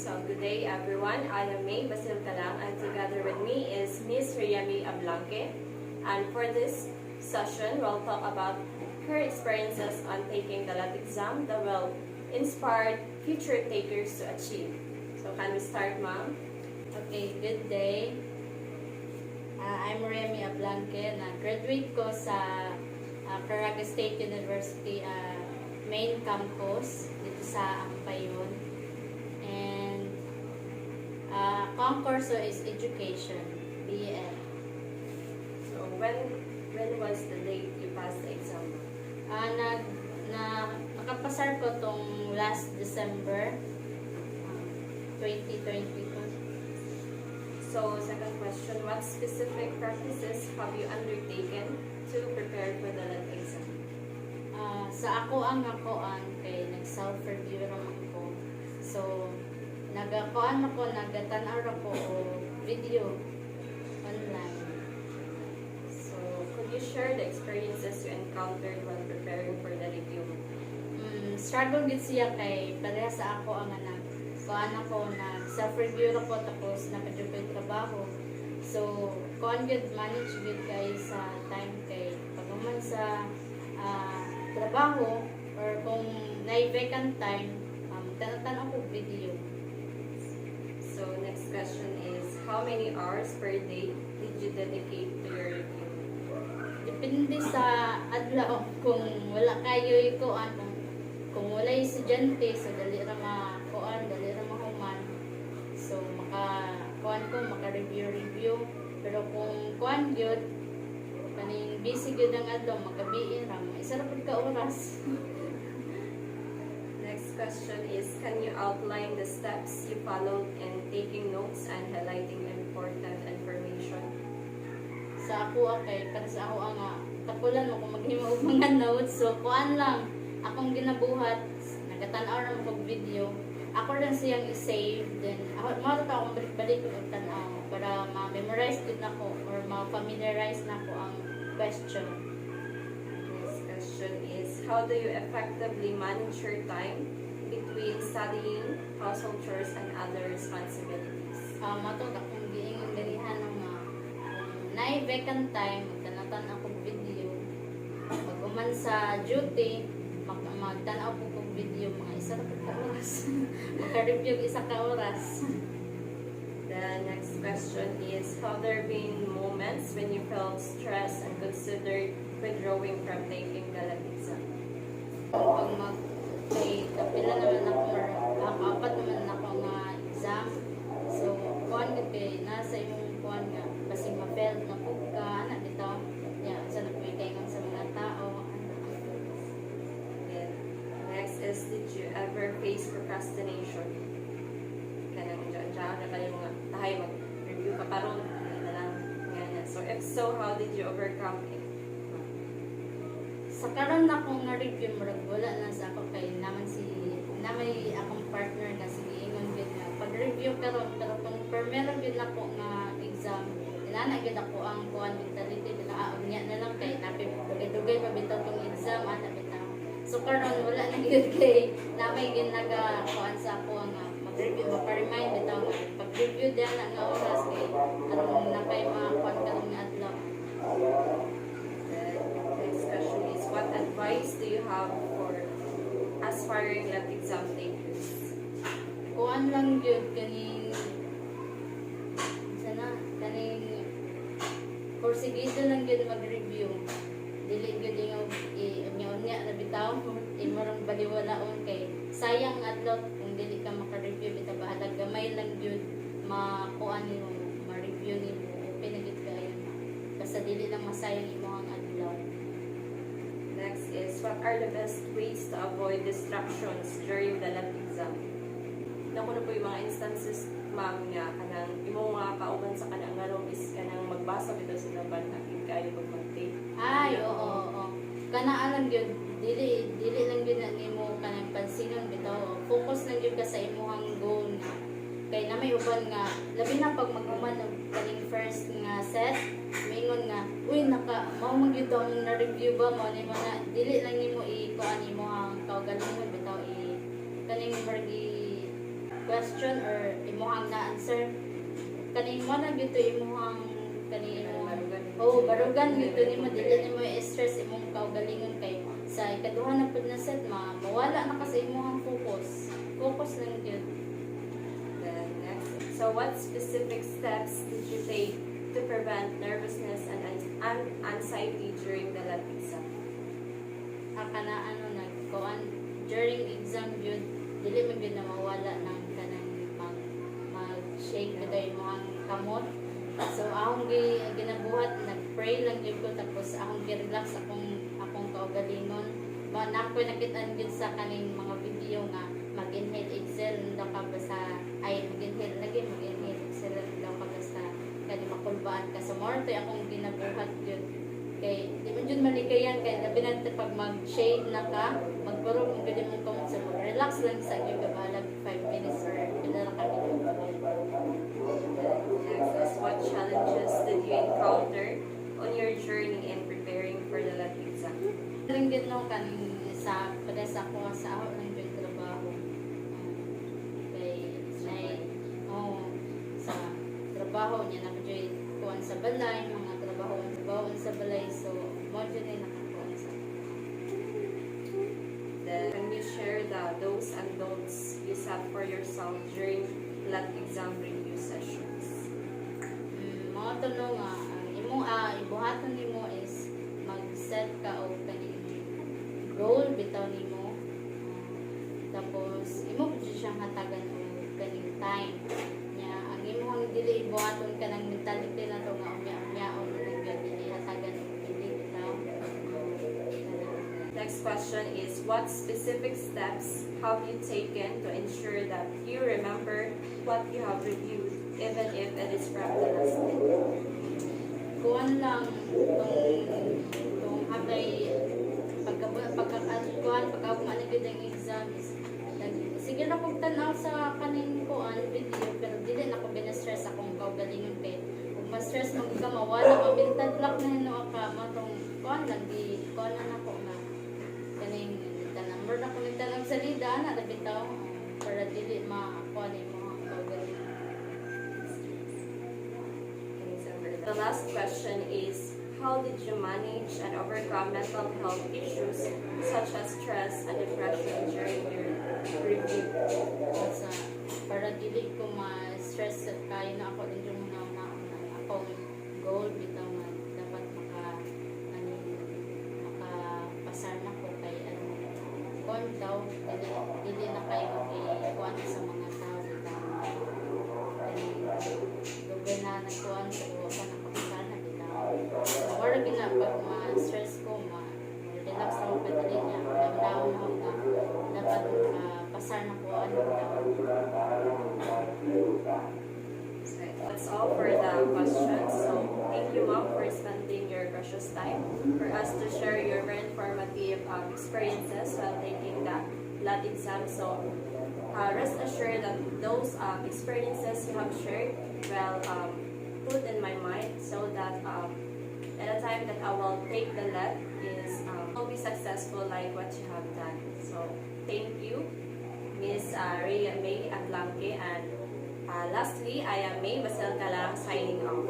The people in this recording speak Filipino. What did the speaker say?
So good day everyone. I am May Basil Kalang and together with me is Miss Riami Ablanque. And for this session, we'll talk about her experiences on taking the LAT exam that will inspire future takers to achieve. So can we start, ma'am? Okay, good day. I'm Remy Ablanque. Na-graduate ko sa Caraga State University main campus dito sa Ampayon. And concourse is education, BL. So when was the date you passed the exam? Nakapasar ko tong last December 2022. So second question, what specific practices have you undertaken to prepare for the LAT exam? Sa ako kay nag-self-review naman ko. So, nagatanaw ako o video online. So could you share the experiences you encountered while preparing for the review? Struggle gid siya kay pareha sa ako self-review ako tapos nakadugay trabaho. So, manage gid kay sa time kay pagman sa trabaho or kung na-vacant time, tanaw ko video. So next question is, how many hours per day did you dedicate to your review? Depende sa adlaw kung wala kayo ikuan kung wala estudyante so dali ra mahuman. So maka-review pero kung kuan gyud kaning busy gyud ang adlaw makabiin ra isa ra pud ka oras. Next question is, can you outline the steps you followed in taking notes and highlighting important information? Sa ako para sa ako tapulan mo kung maghimo og mga notes so kuan lang akong ginabuhat nagatanaw ra mo og video ako lang siyang i-save then ako akong balik og tanaw para ma-memorize gid nako or ma-familiarize nako ang question. Next question is, how do you effectively manage your time between studying, household chores, and other responsibilities? Matod akong giingon ganihan nga naay vacant time magtanatan ako video pag sa duty magtanaw ko kog video mga isa ra ka oras maka-review isa ka oras. The next question is, have there been moments when you felt stressed and considered withdrawing from taking the LAT exam? Pag kapila naman ako apat naman ako nga exam so kuan gid kay nasa imong kuan nga kasi ma-fail na pud ka ana bitaw sa nagpikaingon sa mga tao. And next is, did you ever face procrastination? Kanang dyan na kayo nga tahay mag-review ka paron na lang nga. So if so, how did you overcome it? Sa karon na akong na-review murag wala na sa ako kay namay akong partner nga sige ingon gid nga pag-review karon pero kung meron gid ako nga exam inana gid ako ang kuan mentality nila unya na lang kay dugay pa bitaw tong exam ana bitaw so karon wala na gid kay namay gid kuan sa ako nga mag-review ma-remind bitaw pag-review din nga oras kay aron na kay kuan karon nga adlaw. Next question is, what advice do you have for aspiring LAT exam takers? Kuan lang yun kaning porsigido lang yun mag-review dili yun yung unya na bitaw imorang baliwalaon kay sayang adlaw kung dili ka maka-review bitaw bahalag gamay lang yun makuan nimo ma-review nimo pinagit ka yun basta dili lang masayang imo ang adlaw. Next is, what are the best ways to avoid distractions during the LAT exam? Naku na po yung mga instances, ma'am, nga kanang imong mga kauban sa kanang ngarong is kanang magbasa bitaw sa laban aking kayo pag mag-take. Oo. Kana alam yun, dili lang yun na nimo kanang pansinon bitaw. Focus lang yun ka sa imong goal nga. Kay na may uban nga, labi na pag maghuman og kaning first nga set, mingon nga, uy mao magyud ang na-review ba mo nimo na dili lang nimo i-kuan nimo ang kaugalingon bitaw kaning margi question or imuhang na-answer. Kaning mo na gito imuhang kaning barugan gito nimo dili nimo i-stress imong kaugalingon kay sa ikaduha na pud na set mawala na kasi imuhang focus. Focus lang gyud. Then next, so what specific steps did you take to prevent nervousness and anxiety during the lab exam? Kana nagkuan during exam yun dili man gyud na mawala ng kanang mag-shake bitaw imong kamot. So akong ginabuhat nag-pray lang gyud ko tapos akong gi-relax akong kaugalingon. Na ko nakita gyud sa kaning mga video nga mag-inhale exhale daw ka basta mag-inhale exhale daw ka basta kani makulbaan ka sa more to akong ginabuhat yun. Kay di man jud malikayan kay labi na pag mag-shade na ka magbarog mo gid mo komot sa relax lang sa gyud ka balag 5 minutes or pila ra ka minuto. Next is what challenges did you encounter on your journey in preparing for the lab exam? Ring gid no kaning sa pada sa ako sa ako lang gyud trabaho. Kay sa trabaho niya na gyud kuan sa balay mga trabaho sa balay so mo gyud ay nakakuan sa. Then can you share the do's and don'ts you set for yourself during lab exam review sessions? Mga tulong nga ang imong ibuhaton nimo is mag-set ka og kaning goal bitaw nimo. Tapos imo pud siyang hatagan og kaning time nya ang imong dili ibuhaton ka ng mentality na to nga unya-unyaon dili hatagan og dili bitaw. Next question is, what specific steps have you taken to ensure that you remember what you have reviewed, even if it is from the last day? Kuan lang tong habay pagkakuan ano gid ang exam is sige na kog tan-aw sa kaning kuan video pero dili na ko bina-stress akong kaugalingon kay ug ma-stress man ka mawala mental block na hino ka matong kuan lang di kuan na nako na kaning number na ko nagtanong sa lida na bitaw para dili ma-kuan mo ang kaugalingon. The last question is, how did you manage and overcome mental health issues such as stress and depression during your review? Sa para dili ko ma-stress at kayo na ako din yung akong goal bitaw nga dapat makapasar na ko kay kuan daw dili na kayo kuan sa mga tao bitaw dugay na nagkuan sa pa nakapasar na bitaw wala gina pag ma-stress ko relax na ko dili niya daw mo dapat pasar na ko That's all for the questions. So thank you, Mom, for spending your precious time for us to share your very informative experiences while taking the LAT exam. So rest assured that those experiences you have shared will put in my mind so that at the time that I will take the LAT will be successful like what you have done. So thank you, Miss Rhea May Ablanque, and lastly, I am May Baselcalang signing off.